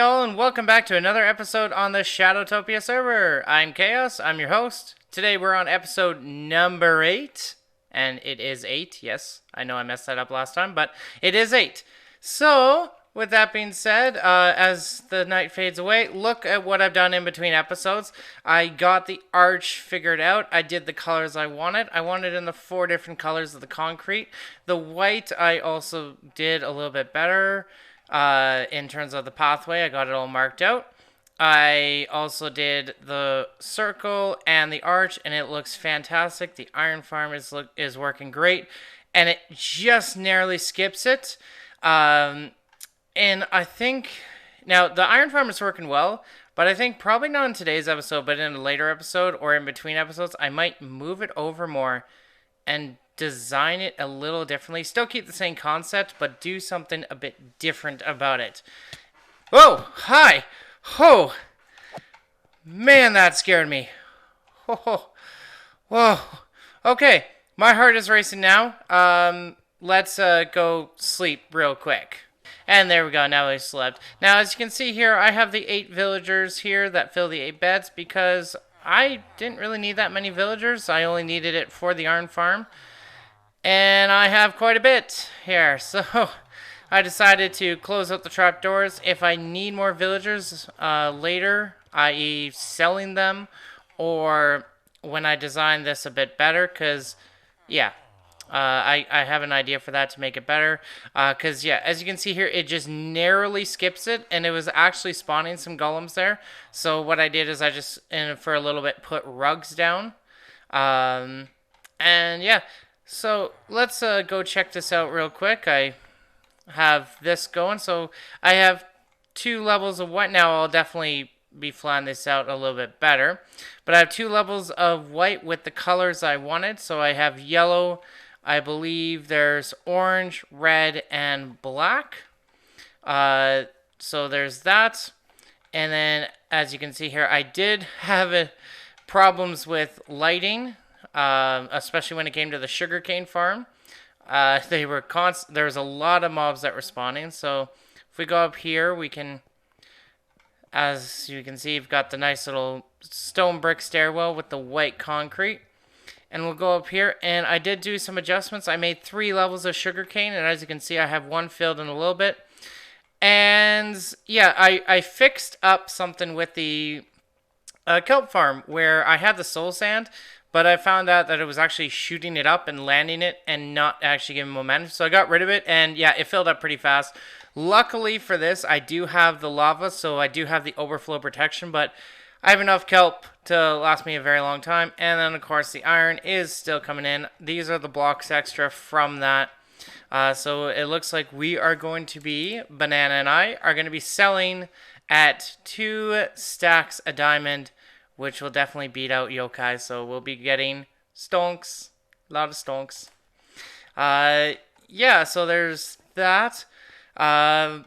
y'all, and welcome back to another episode on the Shadowtopia server. I'm Chaos, I'm your host. Today we're on episode number 8, and it is 8, yes. I know I messed that up last time, but it is 8. So, with that being said, as the night fades away, look at what I've done in between episodes. I got the arch figured out. I did the colors I wanted. I wanted in the 4 different colors of the concrete. The white I also did a little bit better. In terms of the pathway, I got it all marked out. I also did the circle and the arch, and it looks fantastic. The iron farm is working great, and it just narrowly skips it. And I think now the iron farm is working well, but I think probably not in today's episode, but in a later episode or in between episodes, I might move it over more and design it a little differently. Still keep the same concept, but do something a bit different about it. Whoa! Hi! Oh! Man, that scared me. Oh, whoa. Okay, my heart is racing now. Let's go sleep real quick. And there we go, now we slept. Now, as you can see here, I have the 8 villagers here that fill the 8 beds because I didn't really need that many villagers. I only needed it for the iron farm. And I have quite a bit here, so I decided to close out the trapdoors. If I need more villagers later, i.e. selling them, or when I design this a bit better, because, yeah, I have an idea for that to make it better. Because, yeah, as you can see here, it just narrowly skips it, and it was actually spawning some golems there. So what I did is I just, for a little bit, put rugs down. And, yeah. So, let's go check this out real quick. I have this going. So, I have 2 levels of white. Now, I'll definitely be flying this out a little bit better. But I have 2 levels of white with the colors I wanted. So, I have yellow. I believe there's orange, red, and black. So, there's that. And then, as you can see here, I did have problems with lighting. Especially when it came to the sugarcane farm. There was a lot of mobs that were spawning. So if we go up here, we can, as you can see, you've got the nice little stone brick stairwell with the white concrete. And we'll go up here, and I did do some adjustments. I made 3 levels of sugarcane, and as you can see, I have 1 filled in a little bit. And yeah, I fixed up something with the kelp farm where I had the soul sand, but I found out that it was actually shooting it up and landing it and not actually giving momentum. So I got rid of it, and yeah, it filled up pretty fast. Luckily for this, I do have the lava, so I do have the overflow protection, but I have enough kelp to last me a very long time. And then, of course, the iron is still coming in. These are the blocks extra from that. So it looks like we are going to be, Banana and I, are going to be selling at 2 stacks a diamond, which will definitely beat out yokai. So we'll be getting stonks. A lot of stonks. Yeah, so there's that. But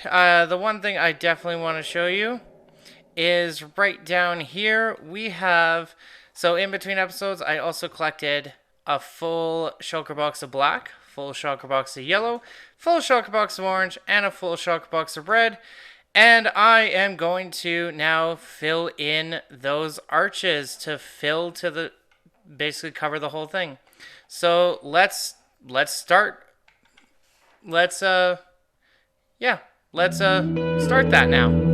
the one thing I definitely want to show you is right down here. We have, so in between episodes, I also collected a full shulker box of black, full shulker box of yellow, full shulker box of orange, and a full shulker box of red. And I am going to now fill in those arches to fill to the, basically cover the whole thing. So let's start. Let's start that now.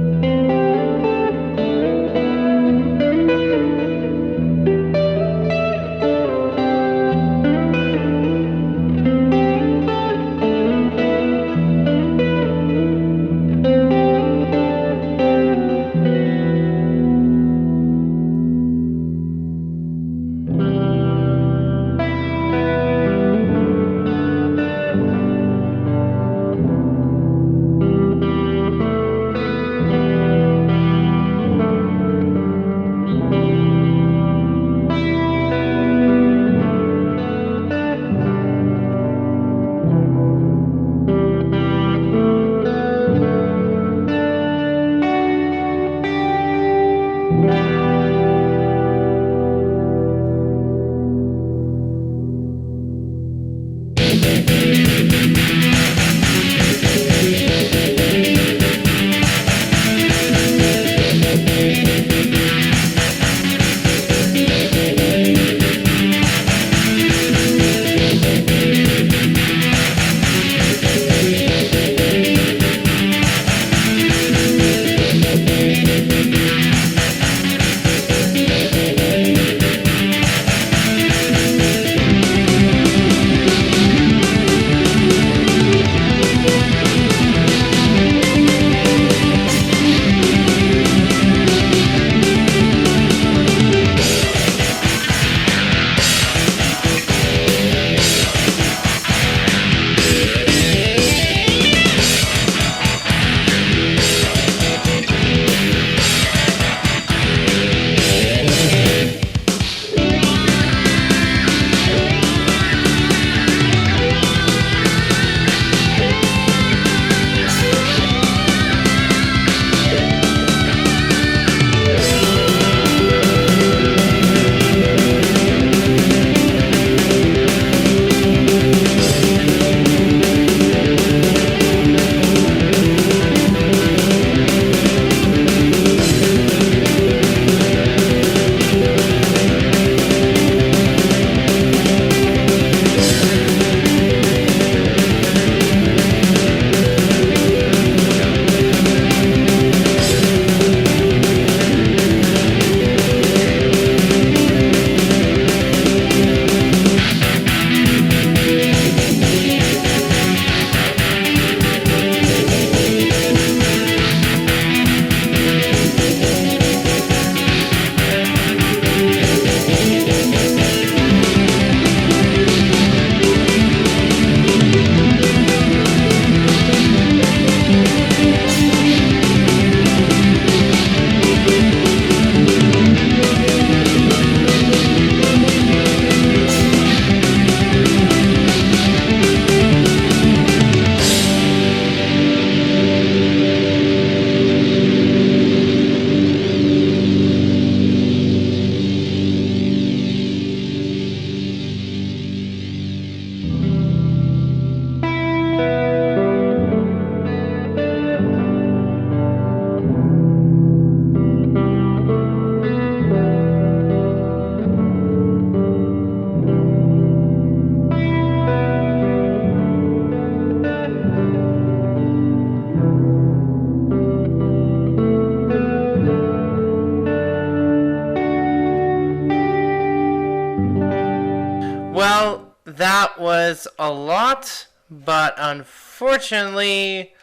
Well, that was a lot, but unfortunately,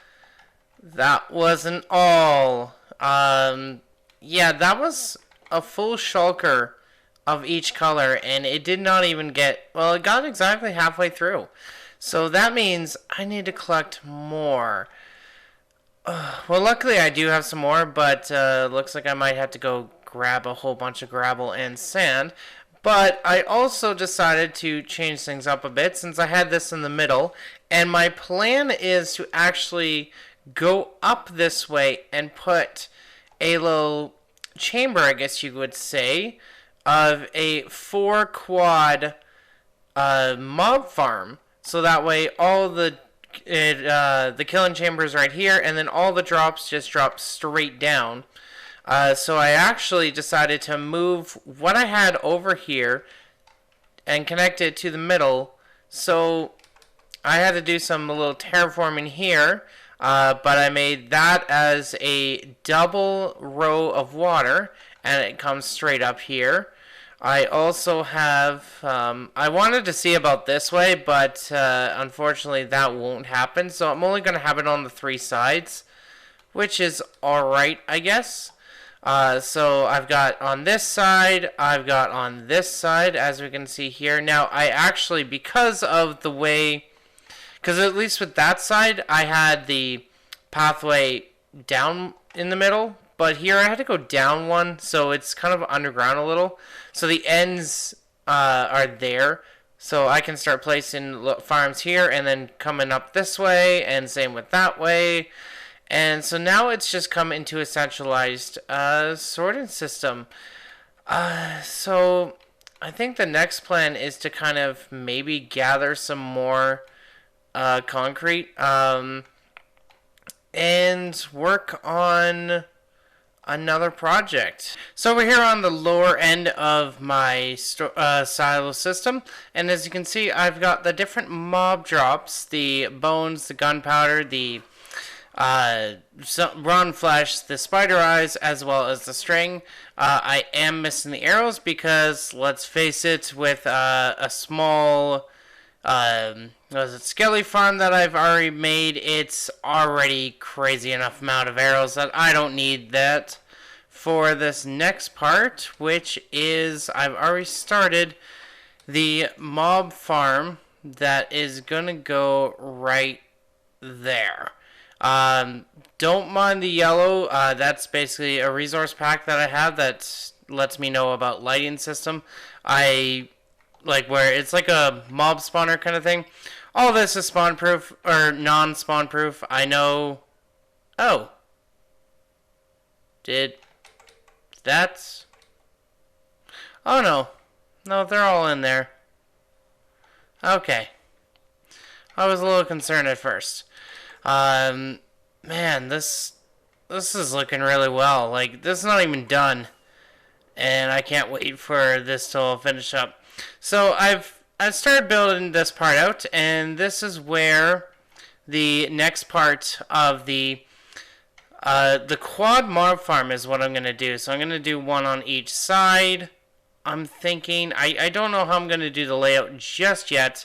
that wasn't all. Yeah, that was a full shulker of each color, and it did not even get, well, it got exactly halfway through. So that means I need to collect more. Well, luckily I do have some more, but looks like I might have to go grab a whole bunch of gravel and sand. But I also decided to change things up a bit since I had this in the middle. And my plan is to actually go up this way and put a little chamber, I guess you would say, of a 4-quad mob farm. So that way all the killing chamber is right here, and then all the drops just drop straight down. So I actually decided to move what I had over here and connect it to the middle. So I had to do some little terraforming here, but I made that as a double row of water, and it comes straight up here. I also have, I wanted to see about this way, but unfortunately that won't happen. So I'm only going to have it on the 3 sides, which is alright, I guess. So I've got on this side, I've got on this side, as we can see here. Now, I actually, because of the way, because at least with that side, I had the pathway down in the middle, but here I had to go down one, so it's kind of underground a little. So the ends are there, so I can start placing farms here and then coming up this way, and same with that way. And so now it's just come into a centralized sorting system. So I think the next plan is to kind of maybe gather some more concrete and work on another project. So we're here on the lower end of my silo system, and as you can see, I've got the different mob drops, the bones, the gunpowder, the rotten flesh, the spider eyes, as well as the string. I am missing the arrows because, let's face it, with a small skelly farm that I've already made, it's already crazy enough amount of arrows that I don't need that for this next part, which is I've already started the mob farm that is gonna go right there. Don't mind the yellow. That's basically a resource pack that I have that lets me know about lighting system. I like where it's like a mob spawner kind of thing. All this is spawn proof or non-spawn proof. I know. Oh, did that's? Oh no, they're all in there. Okay, I was a little concerned at first. Man, this is looking really well. Like, this is not even done, and I can't wait for this to finish up. So I've started building this part out, and this is where the next part of the quad mob farm is what I'm gonna do. So I'm gonna do one on each side. I'm thinking I don't know how I'm gonna do the layout just yet.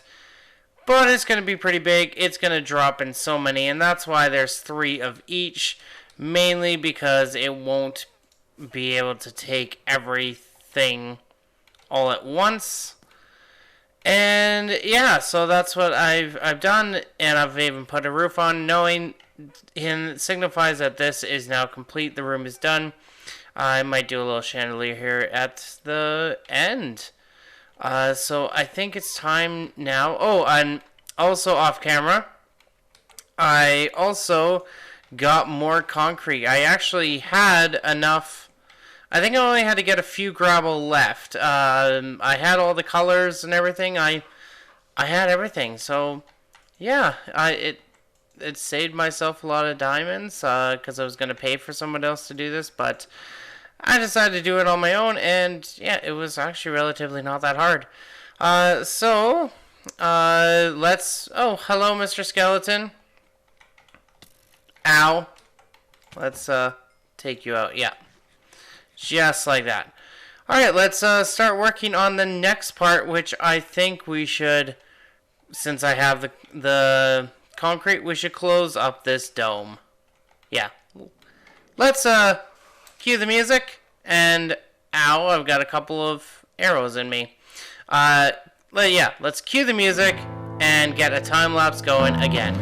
But it's going to be pretty big. It's going to drop in so many. And that's why there's 3 of each. Mainly because it won't be able to take everything all at once. And yeah, so that's what I've done. And I've even put a roof on, knowing it signifies that this is now complete. The room is done. I might do a little chandelier here at the end. So I think it's time now. Oh, and also off camera, I also got more concrete. I actually had enough. I think I only had to get a few gravel left. I had all the colors and everything. I had everything. So yeah, it saved myself a lot of diamonds because I was going to pay for someone else to do this, but I decided to do it on my own, and yeah, it was actually relatively not that hard. Let's... Oh, hello, Mr. Skeleton. Ow. Let's, take you out. Yeah. Just like that. Alright, let's start working on the next part, which I think we should, since I have the concrete, we should close up this dome. Yeah. Let's cue the music, and ow, I've got a couple of arrows in me. Let's cue the music and get a time lapse going again.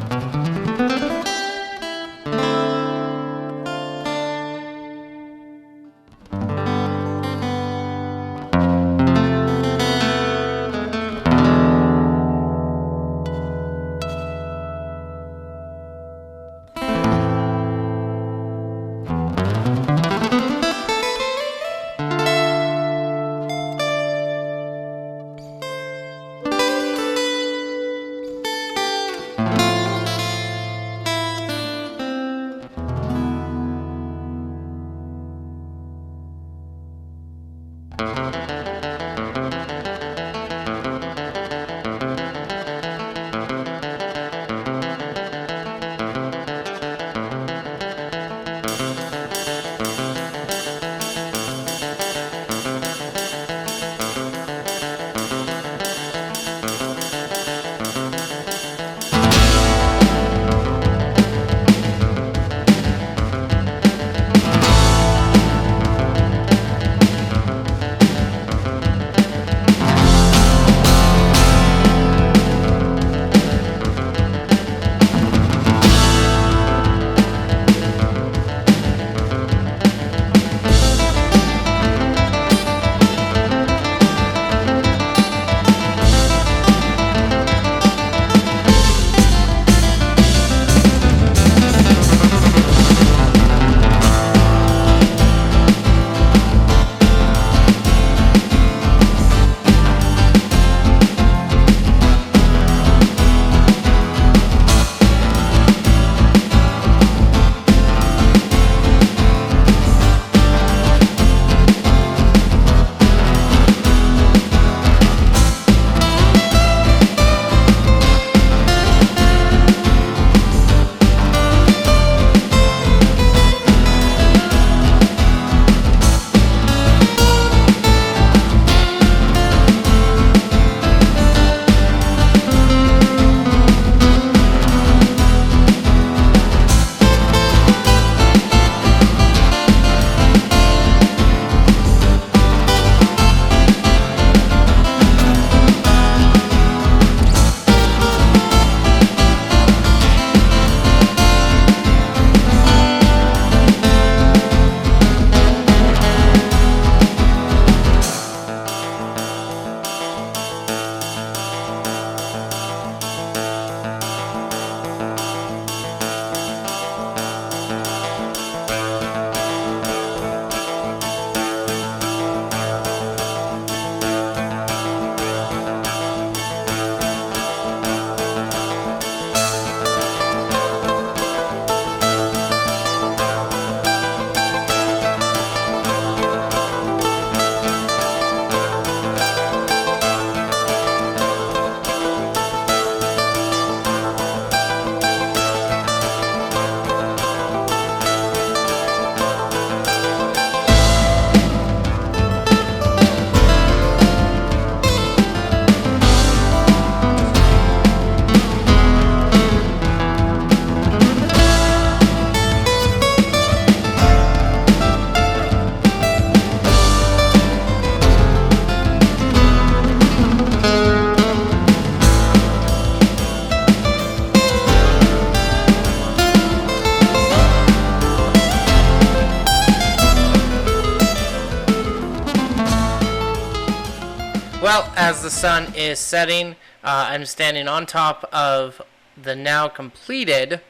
Well, as the sun is setting, I'm standing on top of the now completed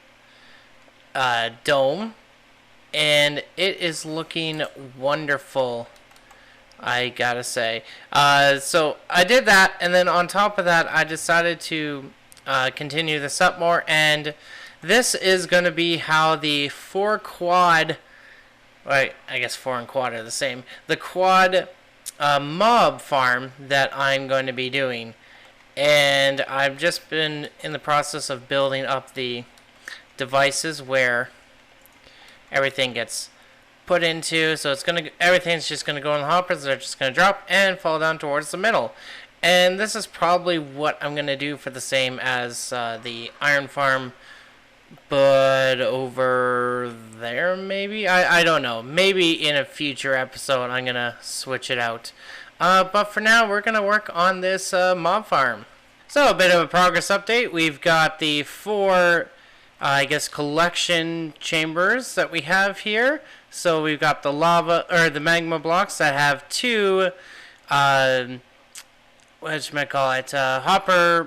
dome, and it is looking wonderful, I gotta say. So I did that, and then on top of that, I decided to continue this up more, and this is going to be how the 4-quad, I guess 4 and quad are the same, the quad mob farm that I'm going to be doing. And I've just been in the process of building up the devices where everything gets put into, so it's gonna, everything's just gonna go in the hoppers. They're just gonna drop and fall down towards the middle. And this is probably what I'm gonna do for the same as the iron farm, but over there maybe? I don't know. Maybe in a future episode I'm gonna switch it out. But for now we're gonna work on this mob farm. So a bit of a progress update. We've got the 4 I guess collection chambers that we have here. So we've got the lava, or the magma blocks that have 2 hopper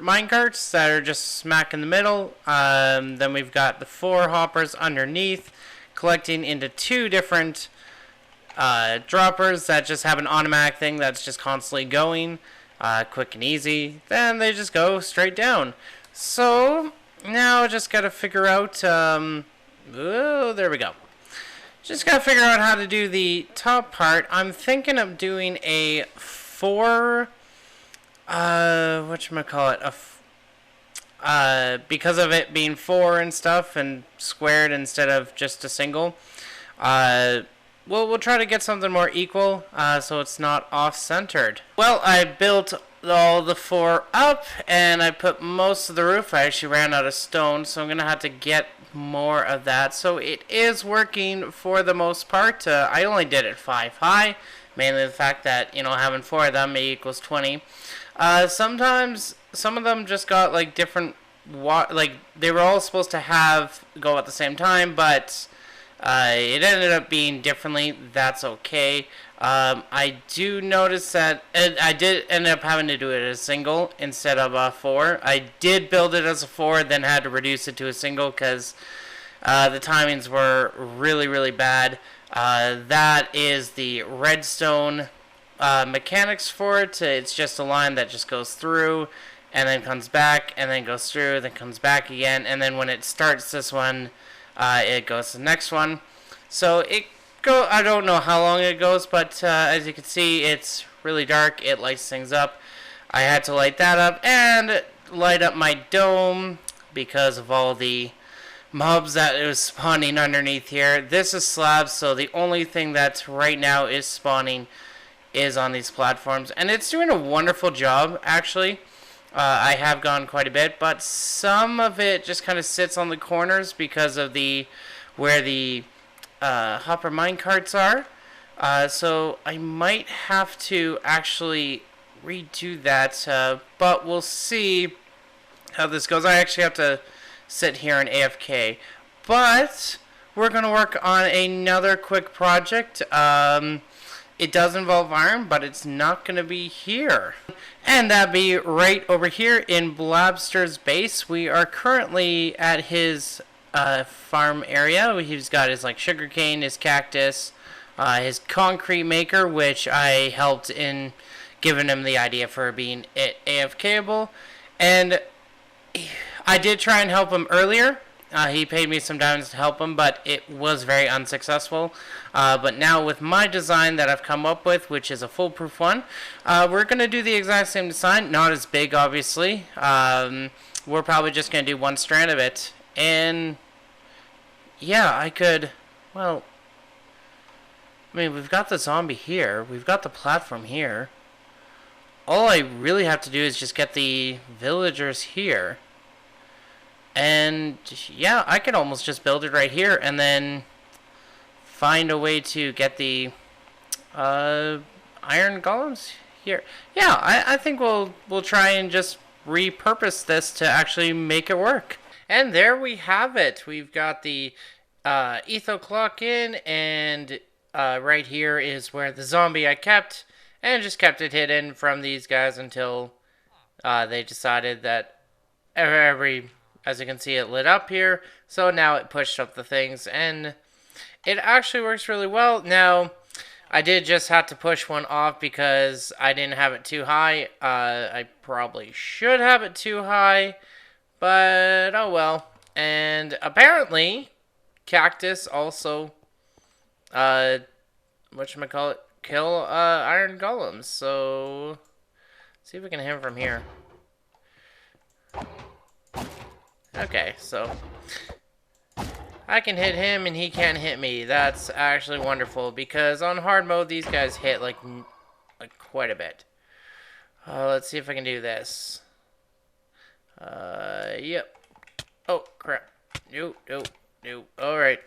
minecarts that are just smack in the middle. Then we've got the 4 hoppers underneath collecting into 2 different droppers that just have an automatic thing that's just constantly going, quick and easy. Then they just go straight down. So now just gotta figure out, oh, there we go. Just gotta figure out how to do the top part. I'm thinking of doing a 4, because of it being 4 and stuff and squared instead of just a single. We'll try to get something more equal, so it's not off-centered. Well, I built all the 4 up, and I put most of the roof. I actually ran out of stone, so I'm going to have to get more of that. So it is working for the most part. I only did it 5 high, mainly the fact that, you know, having 4 of them equals 20. Sometimes some of them just got like different, like they were all supposed to go at the same time, but it ended up being differently. That's okay. I do notice that I did end up having to do it as a single instead of a 4. I did build it as a 4, then had to reduce it to a single because the timings were really, really bad. That is the redstone mechanics for it. It's just a line that just goes through and then comes back and then goes through, then comes back again, and then when it starts this one, it goes to the next one. So I don't know how long it goes, but as you can see, it's really dark. It lights things up. I had to light that up and light up my dome because of all the mobs that it was spawning underneath here. This is slabs, so the only thing that right now is spawning is on these platforms, and it's doing a wonderful job, actually. I have gone quite a bit, but some of it just kind of sits on the corners because of where the hopper minecarts are. So I might have to actually redo that, but we'll see how this goes. I actually have to sit here in AFK, but we're going to work on another quick project. It does involve iron, but it's not going to be here. And that'd be right over here in Blabster's base. We are currently at his farm area. He's got his like sugarcane, his cactus, his concrete maker, which I helped in giving him the idea for being AFKable. And I did try and help him earlier. He paid me some diamonds to help him, but it was very unsuccessful. But now with my design that I've come up with, which is a foolproof one, we're going to do the exact same design. Not as big, obviously. We're probably just going to do one strand of it. And yeah, I could, well, I mean, we've got the zombie here. We've got the platform here. All I really have to do is just get the villagers here. And yeah, I could almost just build it right here and then find a way to get the iron golems here. Yeah, I think we'll try and just repurpose this to actually make it work. And there we have it. We've got the etho clock in, and right here is where the zombie I kept, and just kept it hidden from these guys until they decided that as you can see, it lit up here, so now it pushed up the things, and it actually works really well. Now, I did just have to push one off because I didn't have it too high. I probably should have it too high, but oh well. And apparently, Cactus also, kill iron golems, so let's see if we can hit him from here. Okay, so I can hit him and he can't hit me. That's actually wonderful because on hard mode these guys hit like quite a bit. Let's see if I can do this. Yep. Oh crap. Nope. Alright.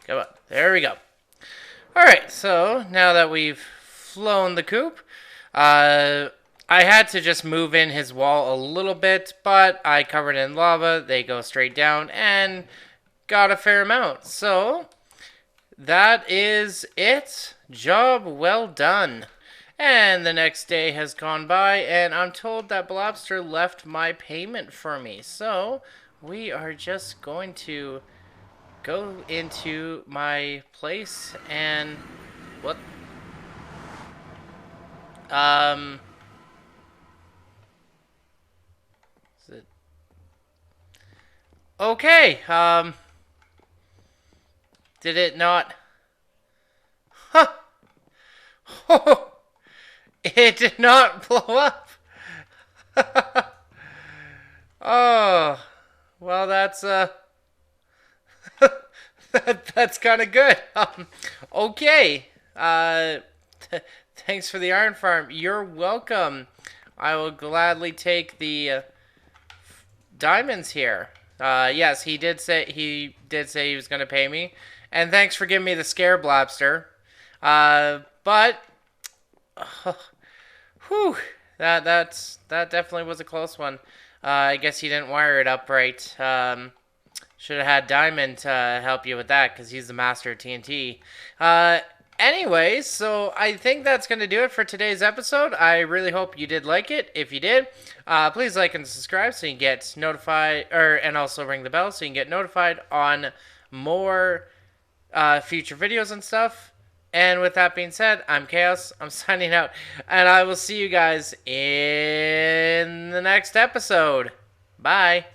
Come on. There we go. Alright, so now that we've flown the coop, I had to just move in his wall a little bit, but I covered it in lava. They go straight down and got a fair amount. So that is it. Job well done. And the next day has gone by, and I'm told that Blobster left my payment for me. So we are just going to go into my place and what? Is it okay? Did it not? Huh. It did not blow up. Oh, well, that's that's kind of good. Okay. Thanks for the iron farm. You're welcome. I will gladly take the diamonds here. Yes, he did say he was going to pay me, and thanks for giving me the scare blobster. But whew, that definitely was a close one. I guess he didn't wire it up right. Should have had Diamond to help you with that because he's the master of TNT. Anyways, so I think that's going to do it for today's episode. I really hope you did like it. If you did, please like and subscribe so you can get notified, and also ring the bell so you can get notified on more future videos and stuff. And with that being said, I'm Chaos. I'm signing out, and I will see you guys in the next episode. Bye.